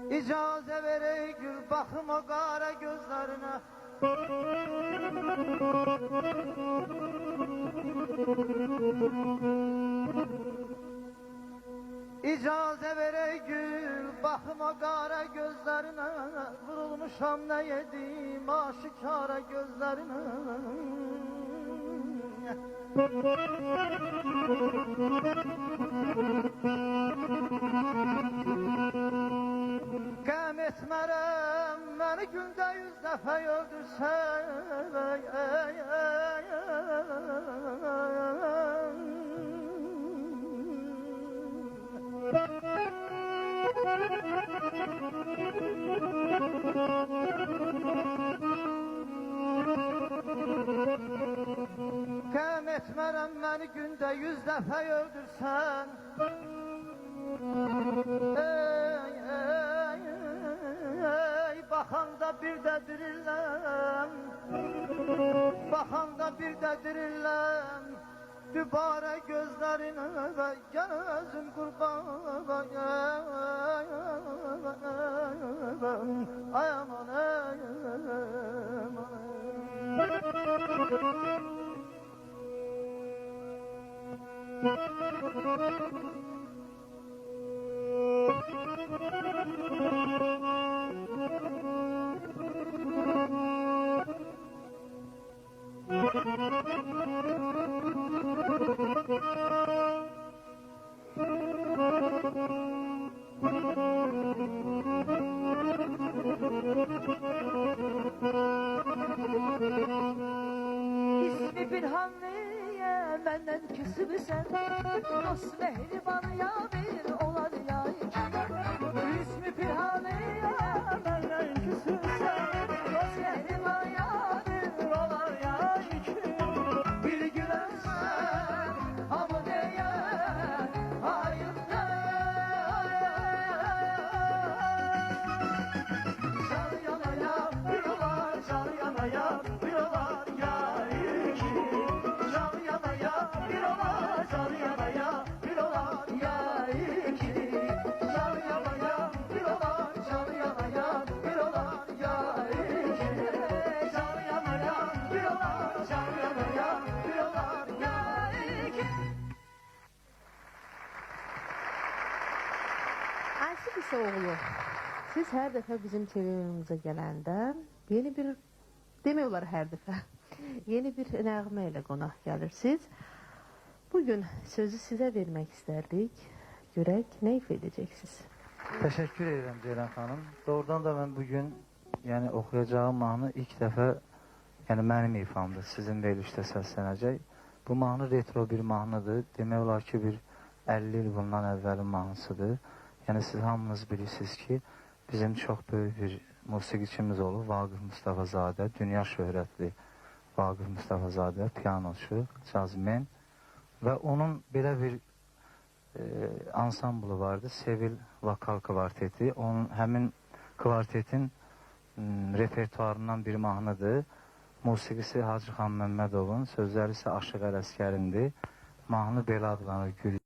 İcazə ver ey gül, baxım o qara gözlərinə. İcazə ver ey gül, baxım o qara gözlərinə. Vurulmuşam nə yedim aşikara gözlərinə. Qəm etmərəm, məni gündə 100 dəfə öldürsən. Qəm etmərəm, məni gündə 100 dəfə öldürsən. Baxanda bir də diriləm, baxanda bir də diriləm. Dübarə gözlərinə və gözüm qurban. Ay aman, ay aman. İsmi Pirhanlı'ya məndən küsübsən, dost mehriban yaver olar ya iki. İsmi Pirhanlı'ya məndən küsübsən, dost mehriban yaver olar ya iki. Bir gülərsən, hamı deyər, hayırdır. Can yanaya, bir olar, can yanaya, bir olar ya iki. Can yanaya, bir olar, can yanaya, bir olar ya iki. Can yanaya, bir olar, can yanaya, bir olar ya iki. Can yanaya, bir olar, can yanaya, bir olar ya iki. Asif İsaoğlu, siz her defa bizim televizyonumuza gelende yeni bir, demiyorlar her defa, yeni bir nəğmə ilə qonaq gəlirsiniz. Bugün sözü size vermek isterdik. Görək, ne ifa edeceksiniz? Teşekkür ederim Ceylan Hanım. Doğrudan da ben bugün yani okuyacağım mahnı ilk defa yani benim ifamdır. Sizin verilişte səslənəcək. Bu mahnı retro bir mahnıdır. Demək olar ki bir 50 il bundan əvvəlin mahnısıdır. Yani siz hamınız bilirsiniz ki bizim çok büyük bir musiqiçimiz olub Vaqif Mustafazadə, dünya şöhrətli Vaqif Mustafazadə, piyanoçu, cazmen ve onun belə bir ansamblı vardı, Sevil Vokal Kvarteti. Onun həmin kvartetin repertuarından bir mahnıdır. Musiqisi Hacı Xan Məmmədovun, sözləri isə Aşıq Ələskərindir. Mahnı belə adlanır, Gül